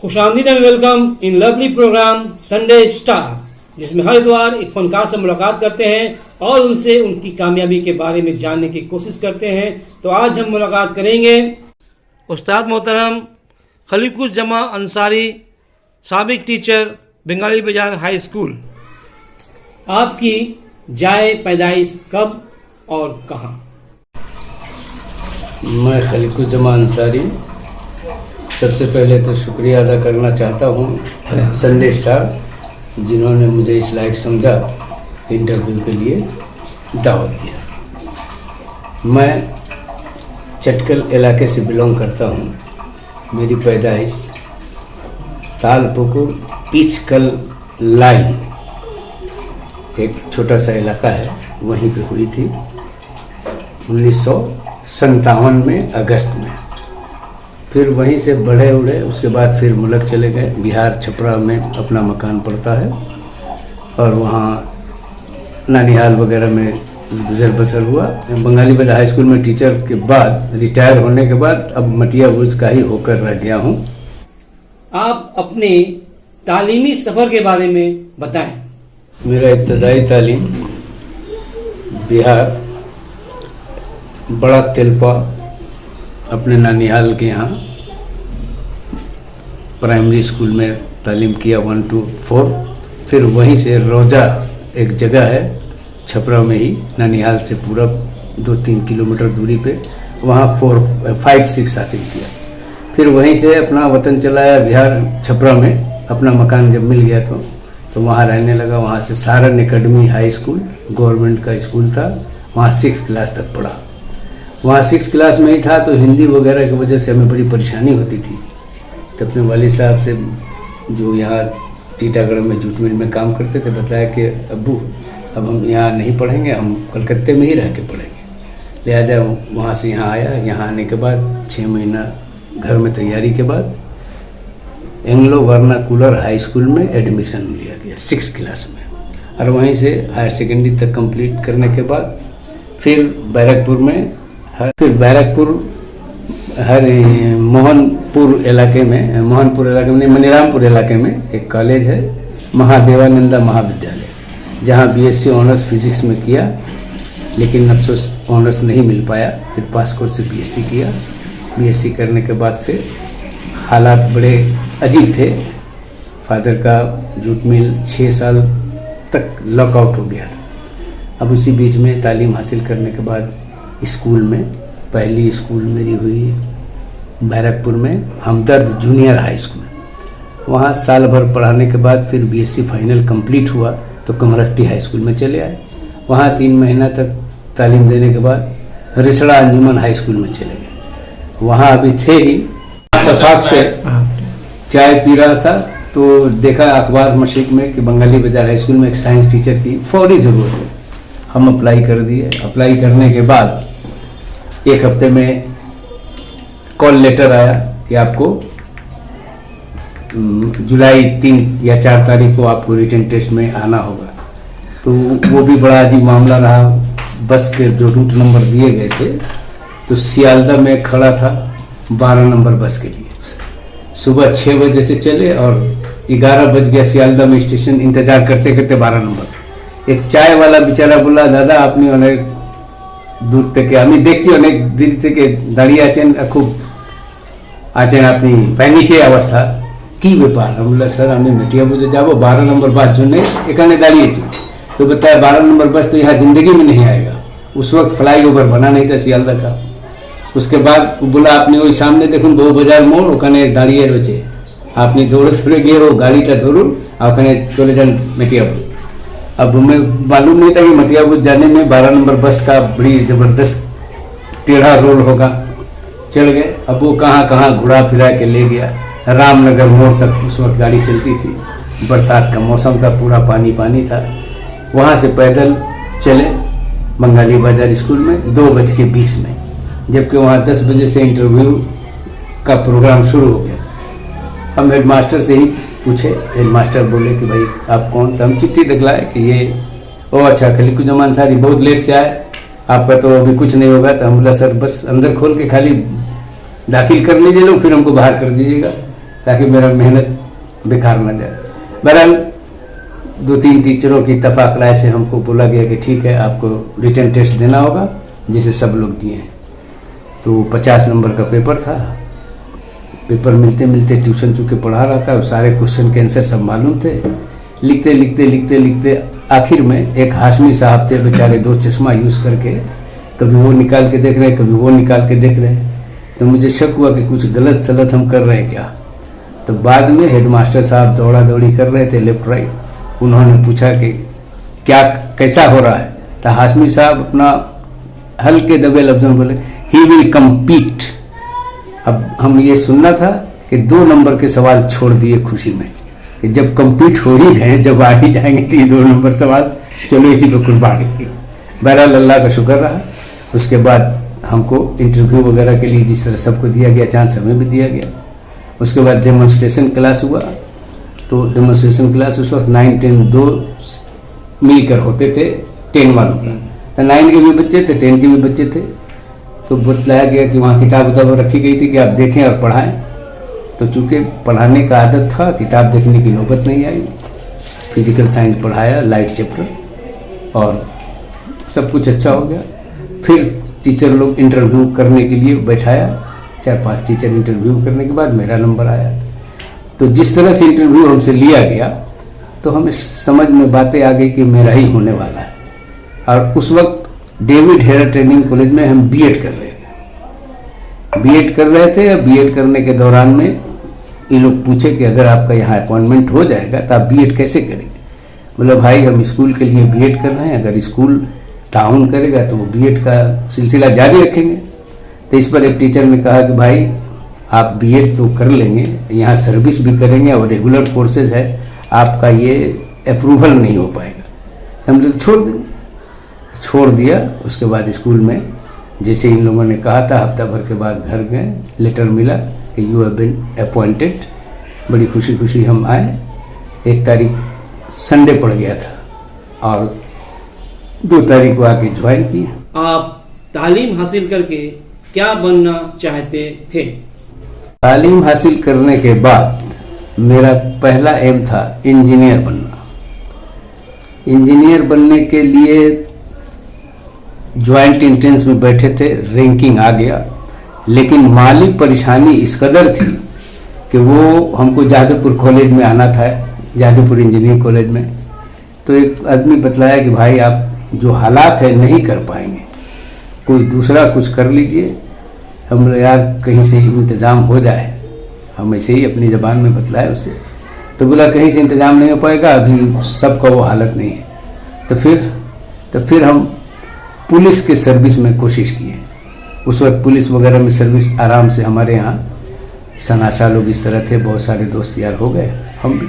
खुशामदीद and welcome in lovely programme Sunday star, जिसमें हर इतवार एक फनकार से मुलाकात करते हैं और उनसे उनकी कामयाबी के बारे में जानने की कोशिश करते हैं। तो आज हम मुलाकात करेंगे उस्ताद मोहतरम खलीकुज्जमा अंसारी, साबिक टीचर, बंगाली बाजार हाई स्कूल। आपकी जाए पैदाइश कब और कहाँ? मैं खलीकुज्जमा अंसारी सबसे पहले तो शुक्रिया अदा करना चाहता हूँ संडे स्टार, जिन्होंने मुझे इस लायक समझा इंटरव्यू के लिए दावत दिया। मैं चटकल इलाके से बिलोंग करता हूँ। मेरी पैदाइश तालपुकुर पीचकल लाइन, एक छोटा सा इलाका है, वहीं पे हुई थी 1957 में अगस्त में। फिर वहीं से बढ़े उड़े, उसके बाद फिर मुल्क चले गए। बिहार छपरा में अपना मकान पड़ता है और वहाँ नानिहाल वगैरह में गुजर बसर हुआ। बंगाली बाजार हाई स्कूल में टीचर के बाद, रिटायर होने के बाद, अब मटिया बुर्ज का ही होकर रह गया हूँ। आप अपने तालीमी सफ़र के बारे में बताएं। मेरा इब्तदाई तालीम बिहार बड़ा तेलपा अपने नानिहाल के यहाँ प्राइमरी स्कूल में तालीम किया 1 to 4। फिर वहीं से रोजा एक जगह है छपरा में ही, नानिहाल से पूरा 2-3 किलोमीटर दूरी पे, वहाँ 4-5-6 हासिल किया। फिर वहीं से अपना वतन चलाया बिहार छपरा में। अपना मकान जब मिल गया तो वहाँ रहने लगा। वहाँ से Saran academy high school government का स्कूल था, वहाँ 6 क्लास तक पढ़ा। वहाँ 6 क्लास में ही था तो हिंदी वगैरह की वजह से हमें बड़ी परेशानी होती थी। तो अपने वालिद साहब से, जो यहाँ टीटागढ़ में जूट मिल में काम करते थे, बताया कि अब्बू अब हम यहाँ नहीं पढ़ेंगे, हम कलकत्ते में ही रह के पढ़ेंगे। लिहाजा वहाँ से यहाँ आया। यहाँ आने के बाद 6 महीना घर में तैयारी के बाद एंग्लो वर्नाकुलर हाई स्कूल में एडमिशन लिया गया 6 क्लास में, और वहीं से हायर सेकेंडरी तक कंप्लीट करने के बाद फिर बैरकपुर में मोहनपुर इलाके में मनीरामपुर इलाके में एक कॉलेज है, महादेवानंदा महाविद्यालय, जहाँ बीएससी ऑनर्स फिजिक्स में किया, लेकिन अफसोस ऑनर्स नहीं मिल पाया। फिर पास कोर्स से बीएससी किया। बीएससी करने के बाद से हालात बड़े अजीब थे। फादर का जूट मिल 6 साल तक लॉकआउट हो गया था। अब उसी बीच में तालीम हासिल करने के बाद स्कूल में, पहली स्कूल मेरी हुई बैरकपुर में हमदर्द जूनियर हाई स्कूल। वहाँ साल भर पढ़ाने के बाद फिर बीएससी फाइनल कंप्लीट हुआ तो कमरट्टी हाई स्कूल में चले आए। वहाँ 3 महीना तक तालीम देने के बाद रिसड़ा अंजुमन हाई स्कूल में चले गए। वहाँ अभी थे ही, इत्तेफाक से चाय पी रहा था तो देखा अखबार मशीक में कि बंगाली बाजार हाई स्कूल में एक साइंस टीचर की फौरी ज़रूरत है। हम अप्लाई कर दिए। अप्लाई करने के बाद 1 हफ्ते में कॉल लेटर आया कि आपको जुलाई 3 या 4 तारीख को आपको रिटन टेस्ट में आना होगा। तो वो भी बड़ा अजीब मामला रहा। बस के जो रूट नंबर दिए गए थे, तो सियालदा में खड़ा था 12 नंबर बस के लिए। सुबह 6 बजे से चले और 11 बज गया सियालदा में स्टेशन इंतजार करते करते 12 नंबर। एक चाय वाला बेचारा बोला, दादा आपने अनेक दूर থেকে আমি দেখছি অনেক দেরি থেকে দাঁড়িয়ে আছেন, খুব আছেন আপনি প্যানিকে অবস্থা, কি ব্যাপার? আমি বললাম স্যার আমি মেটিয়া বুঝে যাব, 12 नंबर बस জন্য এখানে দাঁড়িয়েছি। तो बताया 12 नंबर बस तो यहाँ ज़िंदगी में नहीं आएगा। उस वक्त फ्लाईओवर बना नहीं था सियालदा का। उसके बाद बोला आपने वही सामने देखুন বউ বাজার মোড়, ওখানে দাঁড়িয়ে রয়েছে, আপনি দৌড়ে দৌড়ে গিয়ে वो গাড়িটা ধরুন আর ওখানে চলে যান মেটিয়াবুজ। अब हमें मालूम नहीं था कि मटियाबुज जाने में 12 नंबर बस का बड़ी ज़बरदस्त टेढ़ा रोड होगा। चढ़ गए। अब वो कहाँ कहाँ घुरा फिरा के ले गया। रामनगर मोड़ तक उस वक्त गाड़ी चलती थी, बरसात का मौसम था, पूरा पानी पानी था। वहाँ से पैदल चले बंगाली बाजार स्कूल में 2:20 में, जबकि वहाँ 10 बजे से इंटरव्यू का प्रोग्राम शुरू हो गया। हम हेडमास्टर से ही पूछे। हेडमास्टर बोले कि भाई आप कौन? तो हम चिट्ठी दिखलाए कि ये, ओ अच्छा खलीकुज्जमा अंसारी, बहुत लेट से आए, आपका तो अभी कुछ नहीं होगा। तो हम बोला सर बस अंदर खोल के खाली दाखिल कर लीजिए लोग, फिर हमको बाहर कर दीजिएगा। ताकि मेरा मेहनत बेकार ना जाए। बहरहाल 2-3 टीचरों की इत्तेफाक राय से हमको बोला गया कि ठीक है, आपको रिटन टेस्ट देना होगा, जिसे सब लोग दिए हैं। तो 50 नंबर का पेपर था। पेपर मिलते मिलते ट्यूशन चूँकि पढ़ा रहा था, सारे क्वेश्चन के आंसर सब मालूम थे। लिखते लिखते लिखते लिखते आखिर में एक हाशमी साहब थे बेचारे, 2 चश्मा यूज़ करके कभी वो निकाल के देख रहे, कभी वो निकाल के देख रहे। तो मुझे शक हुआ कि कुछ गलत सलत हम कर रहे हैं क्या। तो बाद में हेडमास्टर साहब दौड़ा दौड़ी कर रहे थे लेफ्ट राइट। उन्होंने पूछा कि क्या कैसा हो रहा है। तो हाशमी साहब अपना हल्के दबे लफ्ज़ों में बोले, ही विल कम्पीट। अब हम ये सुनना था कि 2 नंबर के सवाल छोड़ दिए खुशी में कि जब कम्पीट हो ही गए, जब आ ही जाएंगे तो ये 2 नंबर सवाल, चलो इसी पर कुर्बानी। बहरहाल अल्लाह का शुक्र रहा। उसके बाद हमको इंटरव्यू वगैरह के लिए जिस तरह सबको दिया गया चांस, हमें भी दिया गया। उसके बाद डेमोन्स्ट्रेशन क्लास हुआ। तो डेमोन्स्ट्रेशन क्लास उस वक्त 9, 10 2 मिलकर होते थे 10 वालों का। तो 9 के भी बच्चे थे, 10 के भी बच्चे थे। तो बतलाया गया कि वहाँ किताब रखी गई थी कि आप देखें और पढ़ाएं। तो चूँकि पढ़ाने का आदत था, किताब देखने की नौबत नहीं आई। फिजिकल साइंस पढ़ाया, लाइट चैप्टर, और सब कुछ अच्छा हो गया। फिर टीचर लोग इंटरव्यू करने के लिए बैठाया। 4-5 टीचर इंटरव्यू करने के बाद मेरा नंबर आया। तो जिस तरह से इंटरव्यू हमसे लिया गया, तो हमें समझ में बातें आ गई कि मेरा ही होने वाला है। और उस वक्त डेविड हेरा ट्रेनिंग कॉलेज में हम बीएड कर रहे थे। बीएड करने के दौरान में ये लोग पूछे कि अगर आपका यहाँ अपॉइंटमेंट हो जाएगा तो आप बीएड कैसे करेंगे। बोला भाई हम स्कूल के लिए बीएड कर रहे हैं, अगर स्कूल ताउन करेगा तो वो बीएड का सिलसिला जारी रखेंगे। तो इस पर एक टीचर ने कहा कि भाई आप बीएड तो कर लेंगे, यहाँ सर्विस भी करेंगे और रेगुलर कोर्सेज है, आपका ये अप्रूवल नहीं हो पाएगा। हमने तो छोड़ दिया। उसके बाद स्कूल में जैसे इन लोगों ने कहा था, हफ्ता भर के बाद घर गए, लेटर मिला कि यू हैव बीन अपॉइंटेड। बड़ी खुशी खुशी हम आए। 1 तारीख संडे पड़ गया था और 2 तारीख को आके ज्वाइन किया। आप तालीम हासिल करके क्या बनना चाहते थे? तालीम हासिल करने के बाद मेरा पहला एम था इंजीनियर बनना। इंजीनियर बनने के लिए ज्वाइंट एंट्रेंस में बैठे थे, रैंकिंग आ गया, लेकिन माली परेशानी इस कदर थी कि वो हमको जादवपुर कॉलेज में आना था, जादवपुर इंजीनियरिंग कॉलेज में। तो एक आदमी बतलाया कि भाई आप जो हालात है नहीं कर पाएंगे, कोई दूसरा कुछ कर लीजिए। हम लोग यार कहीं से इंतज़ाम हो जाए, हम ऐसे ही अपनी ज़बान में बतलाए उससे। तो बोला कहीं से इंतज़ाम नहीं हो पाएगा, अभी सबका वो हालत नहीं है। तो फिर हम पुलिस के सर्विस में कोशिश किए। उस वक्त पुलिस वगैरह में सर्विस आराम से हमारे यहाँ सनाशा लोग इस तरह थे, बहुत सारे दोस्त यार हो गए, हम भी।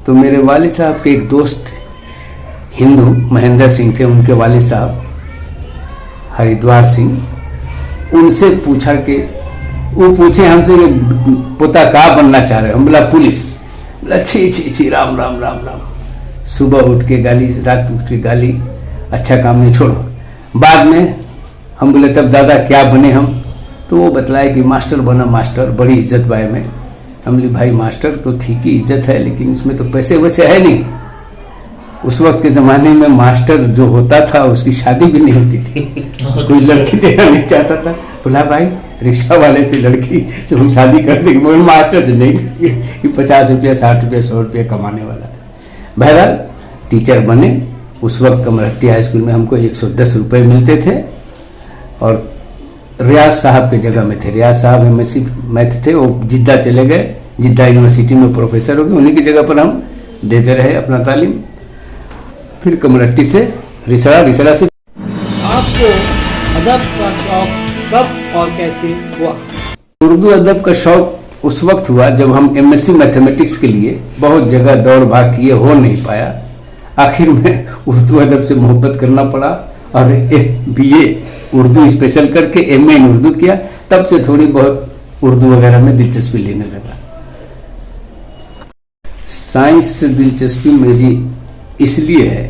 तो मेरे वालिद साहब के एक दोस्त थे, हिंदू, महेंद्र सिंह थे उनके वालिद साहब, हरिद्वार सिंह। उनसे पूछा कि वो पूछे हमसे कि पोता का बनना चाह रहे हो। हम बोला पुलिस। बोला छी राम राम राम राम। सुबह उठ के गाली, रात उठ के गाली, अच्छा काम नहीं छोड़ो। बाद में हम बोले तब दादा क्या बने हम? तो वो बतलाए कि मास्टर बना, मास्टर बड़ी इज्जत बाय में। हम बोले भाई मास्टर तो ठीक ही इज्जत है, लेकिन इसमें तो पैसे वैसे है नहीं। उस वक्त के ज़माने में मास्टर जो होता था उसकी शादी भी नहीं होती थी, कोई लड़की देना नहीं चाहता था। बोला भाई रिक्शा वाले से लड़की से हम शादी कर देंगे, वो मास्टर से नहीं करेंगे, 50 रुपया 60 रुपया 100 रुपया कमाने वाला है। बहरहाल टीचर बने। उस वक्त कमरहट्टी हाई स्कूल में हमको 110 रुपये मिलते थे और रियाज साहब के जगह में थे। रियाज साहब MSc मैथ थे, वो जिद्दा चले गए, जिद्दा यूनिवर्सिटी में प्रोफेसर हो गए। उन्हीं की जगह पर हम देते रहे अपना तालीम। फिर कमरहट्टी से रिसड़ा से। आपको अदब का शौक कब और कैसे हुआ? उर्दू अदब का शौक उस वक्त हुआ जब हम MSc मैथमेटिक्स के लिए बहुत जगह दौड़ भाग किए, हो नहीं पाया। आखिर में उर्दू अदब से मोहब्बत करना पड़ा और BA उर्दू स्पेशल करके MA इन उर्दू किया। तब से थोड़ी बहुत उर्दू वगैरह में दिलचस्पी लेने लगा। साइंस से दिलचस्पी मेरी इसलिए है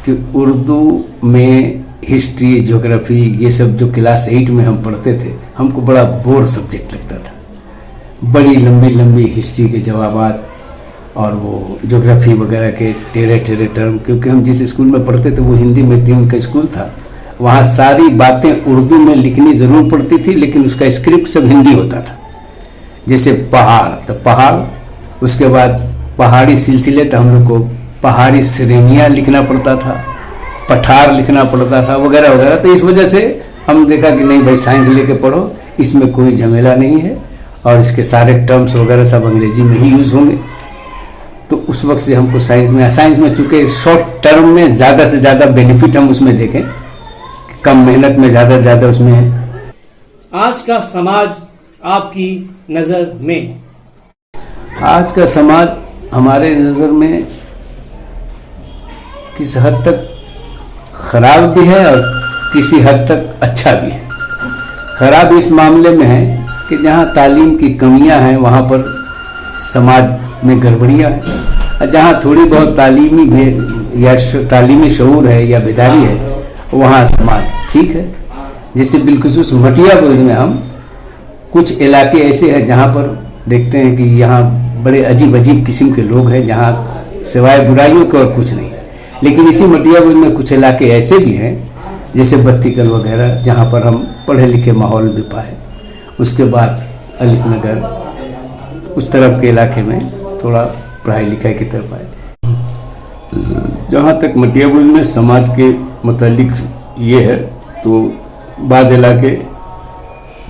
कि उर्दू में हिस्ट्री, ज्योग्राफी, ये सब जो क्लास 8 में हम पढ़ते थे, हमको बड़ा बोर सब्जेक्ट लगता था। बड़ी लंबी लंबी हिस्ट्री के जवाबात और वो ज्योग्राफी वगैरह के टेढ़े टेढ़े टर्म, क्योंकि हम जिस स्कूल में पढ़ते थे वो हिंदी मीडियम का स्कूल था, वहाँ सारी बातें उर्दू में लिखनी ज़रूर पड़ती थी, लेकिन उसका स्क्रिप्ट सब हिंदी होता था। जैसे पहाड़ तो पहाड़, उसके बाद पहाड़ी सिलसिले तो हम लोग को पहाड़ी श्रेणियाँ लिखना पड़ता था, पठार लिखना पड़ता था वगैरह वगैरह। तो इस वजह से हम देखा कि नहीं भाई साइंस लेके पढ़ो, इसमें कोई झमेला नहीं है और इसके सारे टर्म्स वगैरह सब अंग्रेजी में ही यूज़ होंगे। तो उस वक्त से हमको साइंस में चूँकि शॉर्ट टर्म में ज़्यादा से ज़्यादा बेनिफिट हम उसमें देखें, कम मेहनत में ज़्यादा उसमें है। आज का समाज आपकी नज़र में? आज का समाज हमारे नज़र में किस हद तक खराब भी है और किसी हद तक अच्छा भी है। खराब इस मामले में है कि जहाँ तालीम की कमियां हैं वहाँ पर समाज में गड़बड़ियाँ हैं, और जहाँ थोड़ी बहुत तालीमी शऊर है या बेदारी है वहाँ समाज ठीक है। जैसे बिलखुसूस मटियाबुर्ग में हम कुछ इलाके ऐसे हैं जहाँ पर देखते हैं कि यहाँ बड़े अजीब अजीब किस्म के लोग हैं, जहाँ सिवाय बुराइयों के और कुछ नहीं। लेकिन इसी मटियाबुर्ग में कुछ इलाके ऐसे भी हैं जैसे बत्तीकल वगैरह, जहाँ पर हम पढ़े लिखे माहौल भी पाए। उसके बाद अलीफ नगर उस तरफ के इलाके में थोड़ा पढ़ाई लिखाई की तरफ आए। जहाँ तक मटियाबुर्ग में समाज के मुतालिक ये है तो बाद इलाके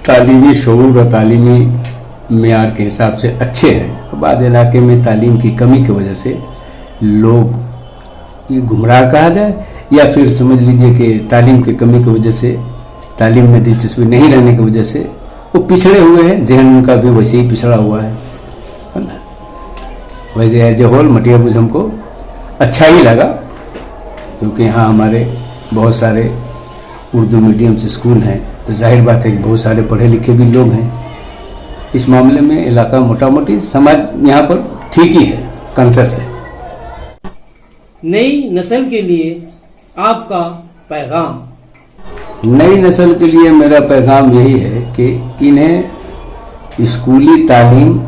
तालीमी शऊर और तालीमी मेयार के हिसाब से अच्छे हैं, बाद इलाके में तालीम की कमी की वजह से लोग ये गुमराह कहा जाए या फिर समझ लीजिए कि तालीम की कमी की वजह से, तालीम में दिलचस्पी नहीं रहने की वजह से वो पिछड़े हुए हैं। जहन उनका भी वैसे ही पिछड़ा हुआ है ना। वैसे एज ए होल मटियाबुर्ग हमको अच्छा ही लगा, क्योंकि यहाँ हमारे बहुत सारे उर्दू मीडियम से स्कूल हैं, तो जाहिर बात है कि बहुत सारे पढ़े लिखे भी लोग हैं। इस मामले में इलाका मोटा मोटी समाज यहाँ पर ठीक ही है, कंसेस है। नई नस्ल के लिए आपका पैगाम? नई नस्ल के लिए मेरा पैगाम यही है कि इन्हें स्कूली तालीम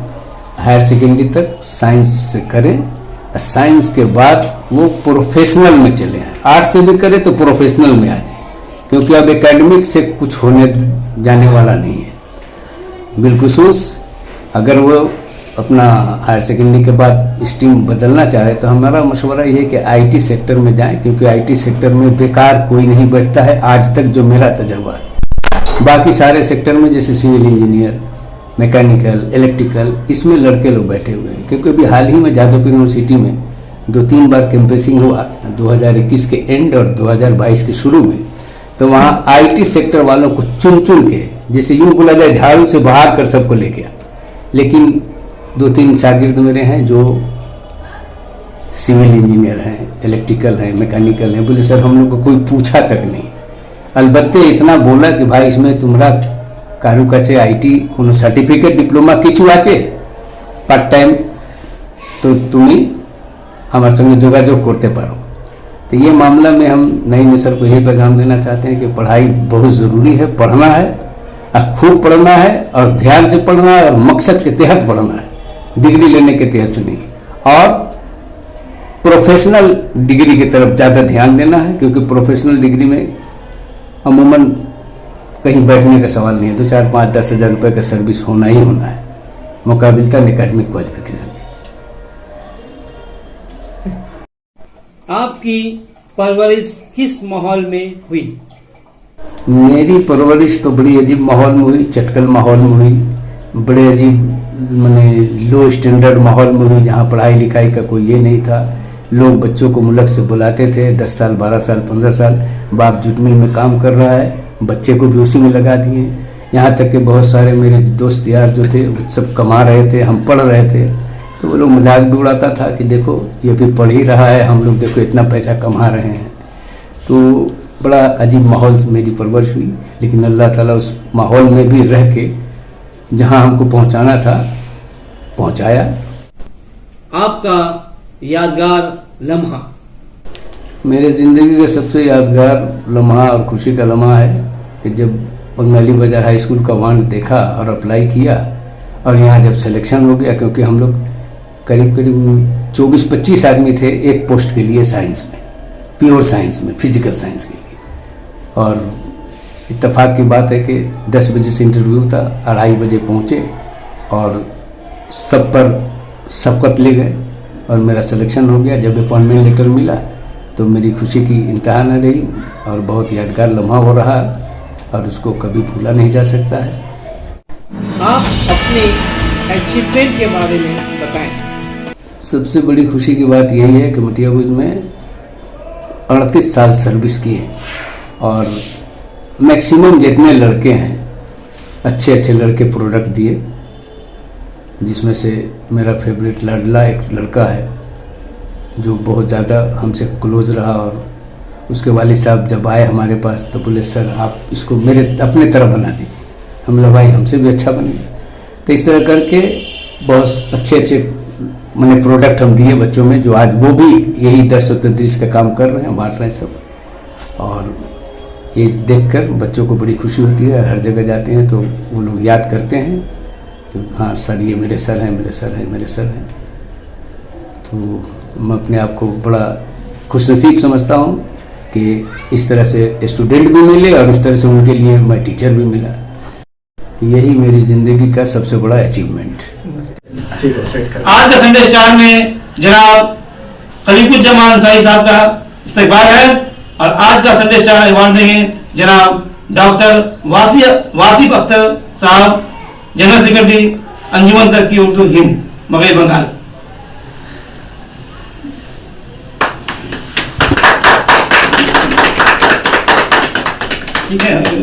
हायर सेकेंडरी तक साइंस से करें, साइंस के बाद वो प्रोफेशनल में चले आए। आर्ट्स से भी करें तो प्रोफेशनल में आ जाए, क्योंकि अब एकेडमिक से कुछ होने जाने वाला नहीं है। बिलखुसूस अगर वो अपना हायर सेकेंडरी के बाद स्ट्रीम बदलना चाहे तो हमारा मशवरा ये है कि आईटी सेक्टर में जाएं, क्योंकि आईटी सेक्टर में बेकार कोई नहीं बैठता है आज तक, जो मेरा तजर्बा है। बाकी सारे सेक्टर में जैसे सिविल इंजीनियर, मैकेनिकल, इलेक्ट्रिकल, इसमें लड़के लोग बैठे हुए हैं। क्योंकि अभी हाल ही में जादवपुर यूनिवर्सिटी में 2-3 बार कैंपसिंग हुआ, 2021 के एंड और 2022 के शुरू में, तो वहाँ आईटी सेक्टर वालों को चुन चुन के, जैसे यूँ बोला जाए झाड़ू से बाहर कर सबको ले गया। लेकिन 2-3 शागिर्द मेरे हैं जो सिविल इंजीनियर हैं, इलेक्ट्रिकल हैं, मैकेनिकल हैं, बोले सर हम लोग को कोई पूछा तक नहीं, अलबत्ते इतना बोला कि भाई इसमें तुम्हारा कारुकाचे आईटी कोनो सर्टिफिकेट डिप्लोमा किचु आचे पार्ट टाइम तो तुम्हें हमारे संगे जोगाजोग करते पारो। तो ये मामला में हम नई नस्ल को यही पैगाम देना चाहते हैं कि पढ़ाई बहुत ज़रूरी है, पढ़ना है और खूब पढ़ना है और ध्यान से पढ़ना है और मकसद के तहत पढ़ना है, डिग्री लेने के तहत से नहीं। और प्रोफेशनल डिग्री की तरफ ज़्यादा ध्यान देना है, क्योंकि प्रोफेशनल डिग्री में अमूमन कहीं बैठने का सवाल नहीं है, 2-4-5-10 हज़ार रुपये का सर्विस होना ही होना है, मुकाबिलतन एकेडमिक क्वालिफिकेशन। आपकी परवरिश किस माहौल में हुई? मेरी परवरिश तो बड़ी अजीब माहौल में हुई, चटकल माहौल में हुई, बड़े अजीब माने लो स्टैंडर्ड माहौल में हुई, जहाँ पढ़ाई लिखाई का कोई ये नहीं था। लोग बच्चों को मुल्क से बुलाते थे, 10 साल 12 साल 15 साल बाप जूट मिल में काम कर रहा है, बच्चे को भी उसी में लगा दिए। यहाँ तक कि बहुत सारे मेरे दोस्त यार जो थे वो सब कमा रहे थे, हम पढ़ रहे थे, तो वो लोग मजाक भी उड़ाता था कि देखो ये भी पढ़ ही रहा है, हम लोग देखो इतना पैसा कमा रहे हैं। तो बड़ा अजीब माहौल मेरी परवरिश हुई, लेकिन अल्लाह ताला उस माहौल में भी रह के जहाँ हमको पहुँचाना था पहुँचाया। आपका यादगार लम्हा? मेरे ज़िंदगी का सबसे यादगार लम्हा और खुशी का लम्हा है कि जब बंगाली बाजार हाई स्कूल का वांड देखा और अप्लाई किया और यहाँ जब सिलेक्शन हो गया, क्योंकि हम लोग करीब करीब 24-25 आदमी थे एक पोस्ट के लिए साइंस में, प्योर साइंस में, फिजिकल साइंस के लिए। और इत्तेफाक की बात है कि 10 बजे से इंटरव्यू था, 2:30 बजे पहुँचे और सब पर सबकत ले गए और मेरा सिलेक्शन हो गया। जब अपॉइंटमेंट लेटर मिला तो मेरी खुशी की इंतहा न रही और बहुत यादगार लम्हा हो रहा और उसको कभी भूला नहीं जा सकता है। आप अपने अचीवमेंट के बारे में बताएं। सबसे बड़ी खुशी की बात यही है कि मटियाबुज में 38 साल सर्विस की है और मैक्सिमम जितने लड़के हैं अच्छे अच्छे लड़के प्रोडक्ट दिए, जिसमें से मेरा फेवरेट लाडला एक लड़का है जो बहुत ज़्यादा हमसे क्लोज रहा। और उसके वालिद साहब जब आए हमारे पास तो बोले, सर आप इसको मेरे अपने तरह बना दीजिए। हम बोले भाई हमसे भी अच्छा बनेगा। तो इस तरह करके बहुत अच्छे अच्छे मैंने प्रोडक्ट हम दिए बच्चों में, जो आज वो भी यही दर्स और तदरीस का काम कर रहे हैं, बांट रहे हैं सब। और ये देखकर बच्चों को बड़ी खुशी होती है और हर जगह जाते हैं तो वो लोग याद करते हैं कि हाँ सर ये मेरे सर हैं, मेरे सर हैं, मेरे सर हैं। तो मैं अपने आप को बड़ा खुशनसीब समझता हूँ कि इस तरह से स्टूडेंट भी मिले और इस तरह से उनके लिए मैं टीचर भी मिला। यही मेरी ज़िंदगी का सबसे बड़ा अचीवमेंट। आज का संडे स्टार में जनाब खलीकुज्जमान अंसारी साहब का इस्तेकबाल है और आज का संडे स्टार अवार्ड देंगे जनाब डॉक्टर वासिफ अख्तर साहब, जनरल सेक्रेटरी अंजुमन तरक्की उर्दू हिंद, मगरब बंगाल। ठीक है।